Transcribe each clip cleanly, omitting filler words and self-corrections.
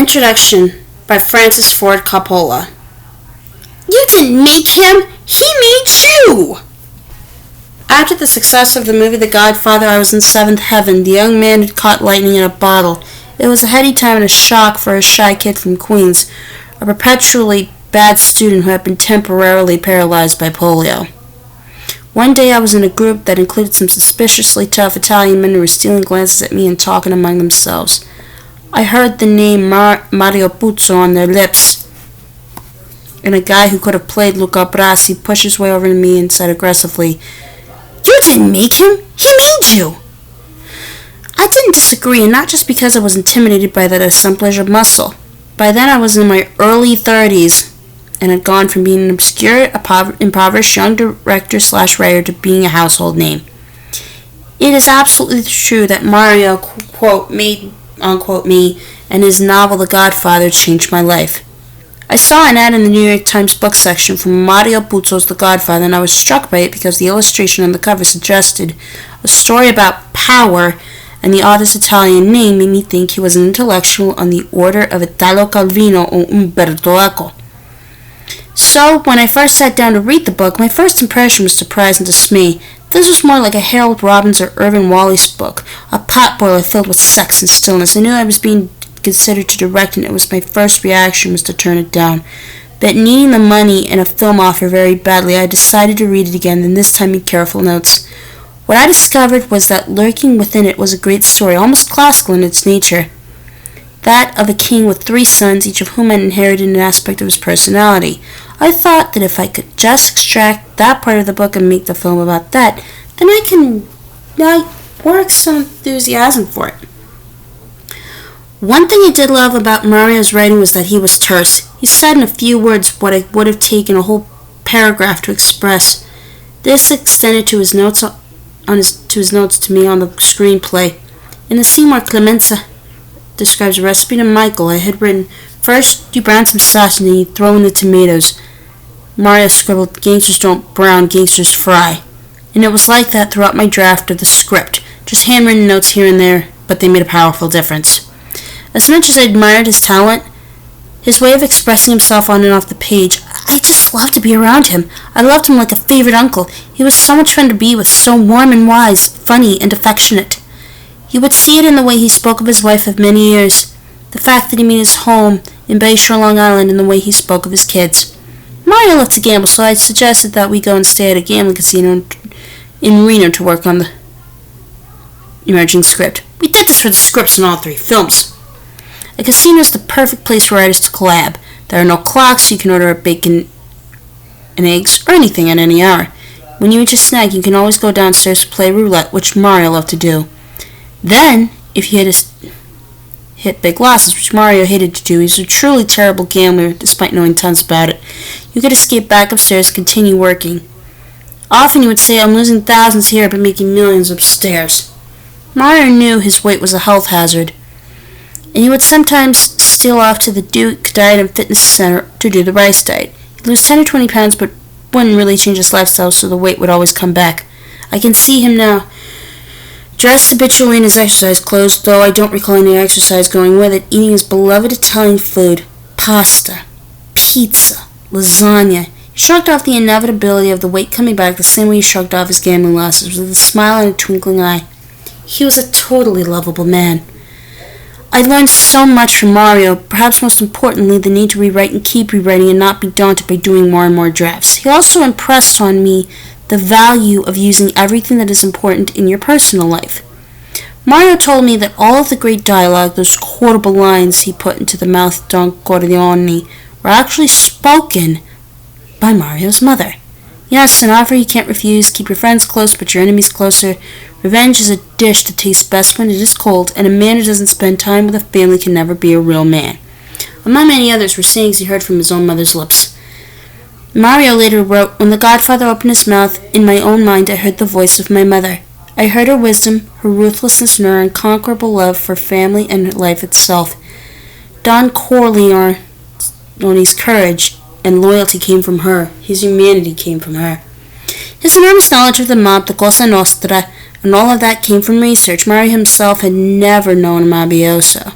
Introduction by Francis Ford Coppola. You didn't make him! He made you! After the success of the movie The Godfather, I was in seventh heaven. The young man had caught lightning in a bottle. It was a heady time and a shock for a shy kid from Queens, a perpetually bad student who had been temporarily paralyzed by polio. One day I was in a group that included some suspiciously tough Italian men who were stealing glances at me and talking among themselves. I heard the name Mario Puzo on their lips, and a guy who could have played Luca Brasi pushed his way over to me and said aggressively, "You didn't make him! He made you!" I didn't disagree, and not just because I was intimidated by that assemblage of muscle. By then I was in my early 30s, and had gone from being an obscure, impoverished young director/writer to being a household name. It is absolutely true that Mario, quote, made, unquote, me, and his novel The Godfather changed my life. I saw an ad in the New York Times book section for Mario Puzo's The Godfather, and I was struck by it because the illustration on the cover suggested a story about power, and the author's Italian name made me think he was an intellectual on the order of Italo Calvino or Umberto Eco. So, when I first sat down to read the book, my first impression was surprise and dismay. This was more like a Harold Robbins or Irving Wallace book, a potboiler filled with sex and stillness. I knew I was being considered to direct, and it was my first reaction was to turn it down. But needing the money and a film offer very badly, I decided to read it again, and this time in careful notes. What I discovered was that lurking within it was a great story, almost classical in its nature. That of a king with 3 sons, each of whom had inherited an aspect of his personality. I thought that if I could just extract that part of the book and make the film about that, then I can work some enthusiasm for it. One thing I did love about Mario's writing was that he was terse. He said in a few words what I would have taken a whole paragraph to express. This extended to his notes to me on the screenplay. In the scene where Clemenza describes a recipe to Michael, I had written, "First, you brown some sausage and then you throw in the tomatoes." Mario scribbled, "Gangsters don't brown, gangsters fry." And it was like that throughout my draft of the script, just handwritten notes here and there, but they made a powerful difference. As much as I admired his talent, his way of expressing himself on and off the page, I just loved to be around him. I loved him like a favorite uncle. He was so much fun to be with, so warm and wise, funny and affectionate. You would see it in the way he spoke of his wife of many years, the fact that he made his home in Bayshore, Long Island, and the way he spoke of his kids. Mario loved to gamble, so I suggested that we go and stay at a gambling casino in Reno to work on the emerging script. We did this for the scripts in all 3 films. A casino is the perfect place for writers to collab. There are no clocks, you can order a bacon and eggs, or anything at any hour. When you reach a snag, you can always go downstairs to play roulette, which Mario loved to do. Then, if you hit big losses, which Mario hated to do, he was a truly terrible gambler, despite knowing tons about it, you could escape back upstairs and continue working. Often he would say, "I'm losing thousands here, but making millions upstairs." Mario knew his weight was a health hazard, and he would sometimes steal off to the Duke Diet and Fitness Center to do the rice diet. He'd lose 10 or 20 pounds, but wouldn't really change his lifestyle, so the weight would always come back. I can see him now, dressed habitually in his exercise clothes, though I don't recall any exercise going with it, eating his beloved Italian food, pasta, pizza, lasagna. He shrugged off the inevitability of the weight coming back the same way he shrugged off his gambling losses, with a smile and a twinkling eye. He was a totally lovable man. I learned so much from Mario, perhaps most importantly the need to rewrite and keep rewriting and not be daunted by doing more and more drafts. He also impressed on me the value of using everything that is important in your personal life. Mario told me that all of the great dialogue, those quotable lines he put into the mouth of Don Corleone, were actually spoken by Mario's mother. Yes, an offer you can't refuse, keep your friends close but your enemies closer. Revenge is a dish that tastes best when it is cold, and a man who doesn't spend time with a family can never be a real man. Among many others were sayings he heard from his own mother's lips. Mario later wrote, "When the Godfather opened his mouth, in my own mind I heard the voice of my mother. I heard her wisdom, her ruthlessness, and her unconquerable love for family and life itself. Don Corleone's courage and loyalty came from her. His humanity came from her. His enormous knowledge of the mob, the Cosa Nostra, and all of that came from research. Mario himself had never known a mafioso.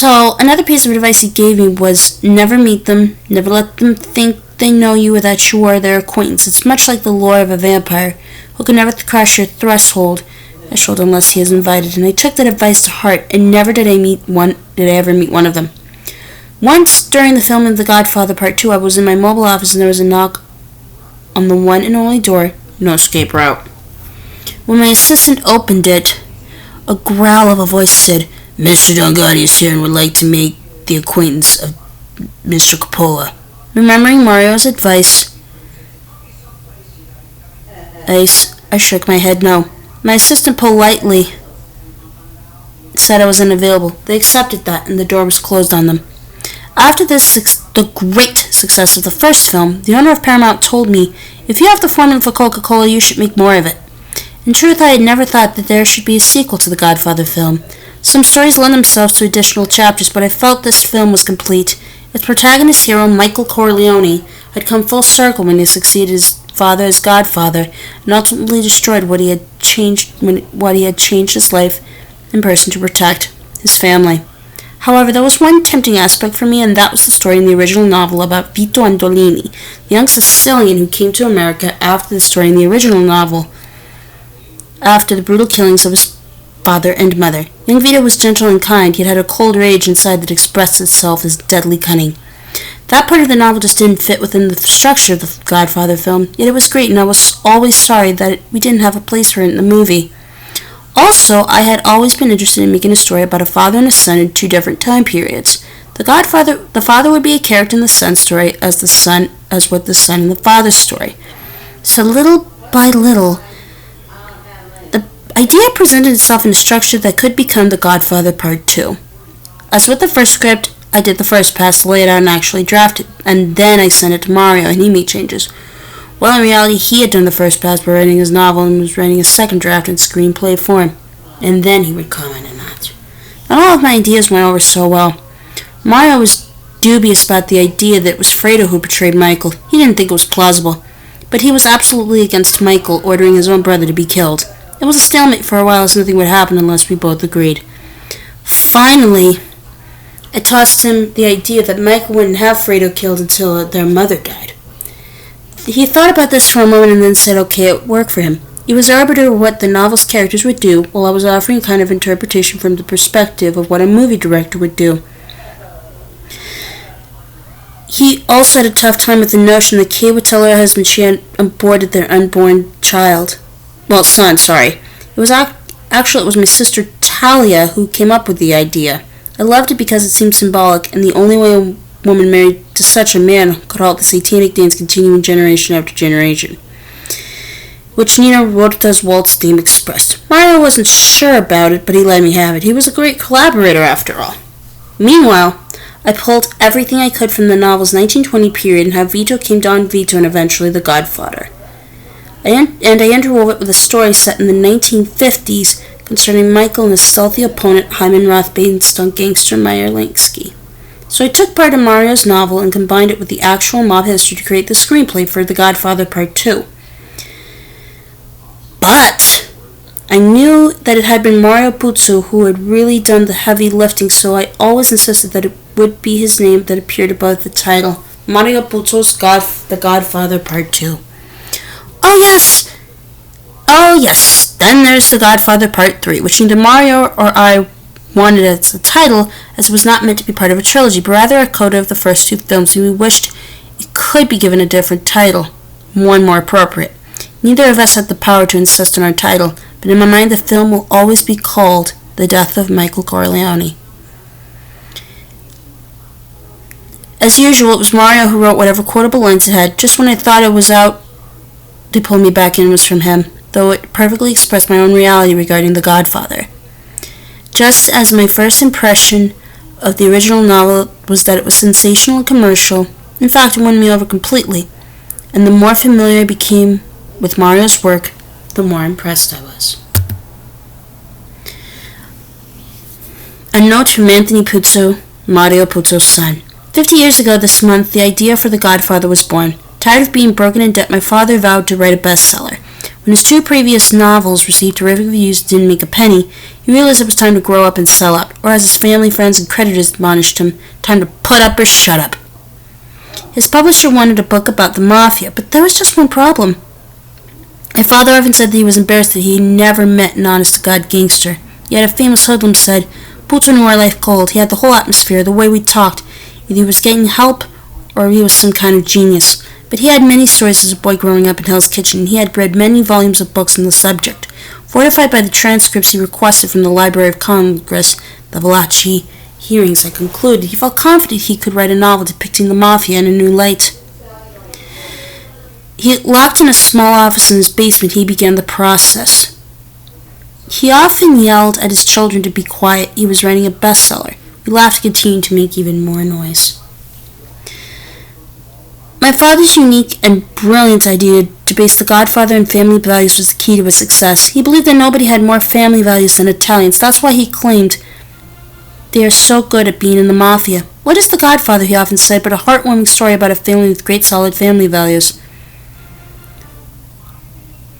So, another piece of advice he gave me was never meet them, never let them think they know you or that you are their acquaintance. It's much like the lure of a vampire who can never cross your threshold unless he is invited. And I took that advice to heart, and never did I ever meet one of them. Once, during the filming of The Godfather Part 2, I was in my mobile office and there was a knock on the one and only door, no escape route. When my assistant opened it, a growl of a voice said, "Mr. Dongani is here and would like to make the acquaintance of Mr. Coppola." Remembering Mario's advice, I shook my head no. My assistant politely said I was unavailable. They accepted that, and the door was closed on them. After the great success of the first film, the owner of Paramount told me, "If you have the formula for Coca-Cola, you should make more of it." In truth, I had never thought that there should be a sequel to the Godfather film. Some stories lend themselves to additional chapters, but I felt this film was complete. Its protagonist hero, Michael Corleone, had come full circle when he succeeded his father as Godfather, and ultimately destroyed what he had changed his life in person to protect his family. However, there was one tempting aspect for me, and that was the story in the original novel about Vito Andolini, the young Sicilian who came to America after the story in the original novel, after the brutal killings of his father and mother. Young Vito was gentle and kind, yet had a cold rage inside that expressed itself as deadly cunning. That part of the novel just didn't fit within the structure of the Godfather film, yet it was great, and I was always sorry that we didn't have a place for it in the movie. Also, I had always been interested in making a story about a father and a son in two different time periods. The father would be a character in the son's story as with the son in the father's story. So little by little, the idea presented itself in a structure that could become The Godfather Part 2. As with the first script, I did the first pass to lay it out and actually draft it, and then I sent it to Mario and he made changes. Well, in reality, he had done the first pass by writing his novel and was writing a second draft in screenplay form, and then he would comment on that. Not all of my ideas went over so well. Mario was dubious about the idea that it was Fredo who betrayed Michael. He didn't think it was plausible, but he was absolutely against Michael ordering his own brother to be killed. It was a stalemate for a while, as nothing would happen unless we both agreed. Finally, I tossed him the idea that Michael wouldn't have Fredo killed until their mother died. He thought about this for a moment and then said okay, it worked for him. He was arbiter of what the novel's characters would do, while I was offering a kind of interpretation from the perspective of what a movie director would do. He also had a tough time with the notion that Kay would tell her husband she had aborted their unborn son. It was my sister Talia who came up with the idea. I loved it because it seemed symbolic, and the only way a woman married to such a man could halt the satanic dance continuing generation after generation, which Nina Rota's waltz theme expressed. Mario wasn't sure about it, but he let me have it. He was a great collaborator after all. Meanwhile, I pulled everything I could from the novel's 1920 period and how Vito came Don Vito and eventually the Godfather. I interwove it with a story set in the 1950s concerning Michael and his stealthy opponent Hyman Roth based on gangster Meyer Lansky. So I took part in Mario's novel and combined it with the actual mob history to create the screenplay for The Godfather Part 2. But I knew that it had been Mario Puzo who had really done the heavy lifting, so I always insisted that it would be his name that appeared above the title, Mario Puzo's The Godfather Part 2. Oh yes, then there's The Godfather Part 3, which neither Mario or I wanted as a title, as it was not meant to be part of a trilogy, but rather a coda of the first two films, and we wished it could be given a different title, one more appropriate. Neither of us had the power to insist on our title, but in my mind the film will always be called The Death of Michael Corleone. As usual, it was Mario who wrote whatever quotable lines it had. Just when I thought it was out, they pulled me back in was from him, though it perfectly expressed my own reality regarding The Godfather. Just as my first impression of the original novel was that it was sensational and commercial, in fact it won me over completely, and the more familiar I became with Mario's work, the more impressed I was. A note from Anthony Puzo, Mario Puzo's son. 50 years ago this month, the idea for The Godfather was born. Tired of being broken in debt, my father vowed to write a bestseller. When his two previous novels received terrific reviews and didn't make a penny, he realized it was time to grow up and sell out, or as his family, friends, and creditors admonished him, time to put up or shut up. His publisher wanted a book about the mafia, but there was just one problem. My father often said that he was embarrassed that he had never met an honest-to-God gangster. Yet a famous hoodlum said, Puzo knew our life cold. He had the whole atmosphere, the way we talked. Either he was getting help, or he was some kind of genius. But he had many stories as a boy growing up in Hell's Kitchen, and he had read many volumes of books on the subject. Fortified by the transcripts he requested from the Library of Congress, the Valachi hearings had concluded, he felt confident he could write a novel depicting the mafia in a new light. Locked in a small office in his basement, he began the process. He often yelled at his children to be quiet. He was writing a bestseller. We laughed and continued to make even more noise. My father's unique and brilliant idea to base the Godfather on family values was the key to his success. He believed that nobody had more family values than Italians. That's why he claimed they are so good at being in the mafia. What is the Godfather, he often said, but a heartwarming story about a family with great solid family values.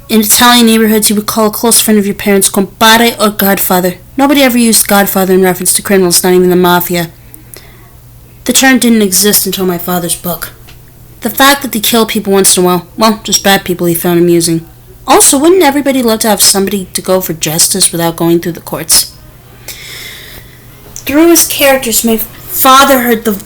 In Italian neighborhoods, you would call a close friend of your parents compare or godfather. Nobody ever used godfather in reference to criminals, not even the mafia. The term didn't exist until my father's book. The fact that they kill people once in a while, well, just bad people, he found amusing. Also, wouldn't everybody love to have somebody to go for justice without going through the courts? Through his characters, my father heard the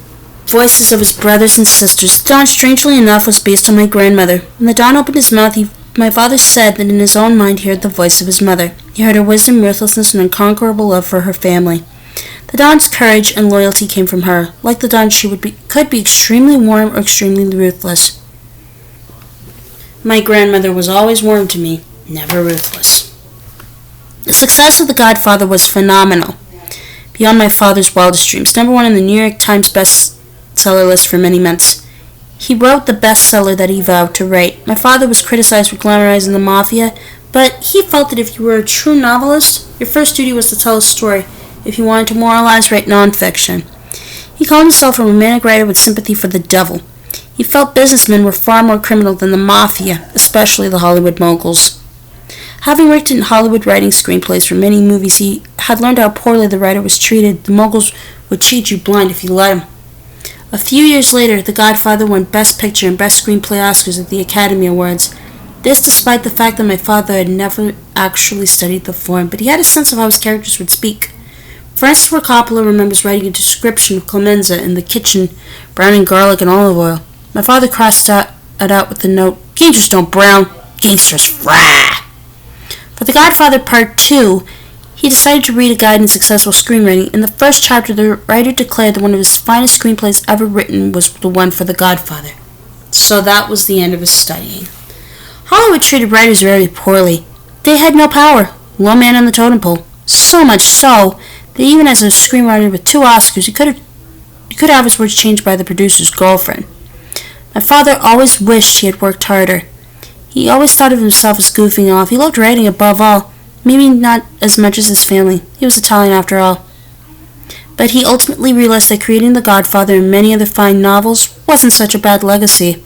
voices of his brothers and sisters. The Don, strangely enough, was based on my grandmother. When the Don opened his mouth, my father said that in his own mind he heard the voice of his mother. He heard her wisdom, ruthlessness, and unconquerable love for her family. The Don's courage and loyalty came from her. Like the Don, she could be extremely warm or extremely ruthless. My grandmother was always warm to me, never ruthless. The success of The Godfather was phenomenal, beyond my father's wildest dreams. #1 on the New York Times bestseller list for many months. He wrote the bestseller that he vowed to write. My father was criticized for glamorizing the mafia, but he felt that if you were a true novelist, your first duty was to tell a story. If you wanted to moralize, write nonfiction. He called himself a romantic writer with sympathy for the devil. He felt businessmen were far more criminal than the mafia, especially the Hollywood moguls. Having worked in Hollywood writing screenplays for many movies, he had learned how poorly the writer was treated. The moguls would cheat you blind if you let them. A few years later, The Godfather won Best Picture and Best Screenplay Oscars at the Academy Awards. This despite the fact that my father had never actually studied the form, but he had a sense of how his characters would speak. Francis Ford Coppola remembers writing a description of Clemenza in the kitchen, browning garlic and olive oil. My father crossed it out with the note, "Gangsters don't brown, gangsters fry." For The Godfather Part 2, he decided to read a guide in successful screenwriting. In the first chapter, the writer declared that one of his finest screenplays ever written was the one for The Godfather. So that was the end of his studying. Hollywood treated writers very poorly. They had no power, low man on the totem pole. So much so that even as a screenwriter with 2 Oscars, he could have his words changed by the producer's girlfriend. My father always wished he had worked harder. He always thought of himself as goofing off. He loved writing above all. Maybe not as much as his family. He was Italian after all. But he ultimately realized that creating The Godfather and many other fine novels wasn't such a bad legacy.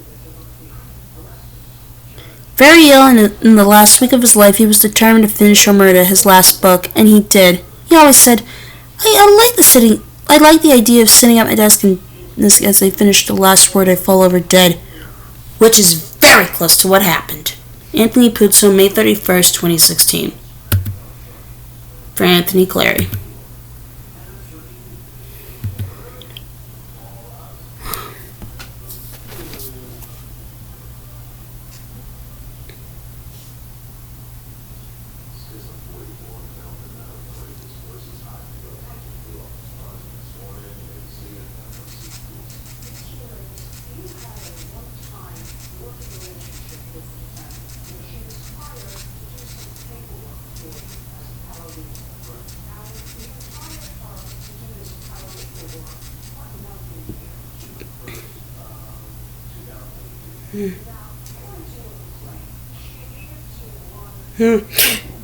Very ill in the last week of his life, he was determined to finish Omerta, his last book, and he did. He always said, I like the idea of sitting at my desk and as they finish the last word I fall over dead. Which is very close to what happened. Anthony Puzo, May 31st, 2016. For Anthony Clary.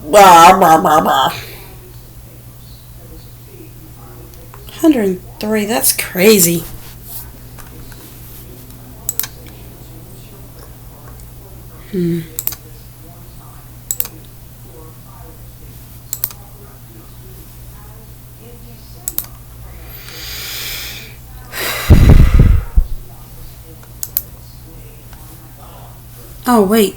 Blah, blah, blah, blah. 103, that's crazy. Oh, wait.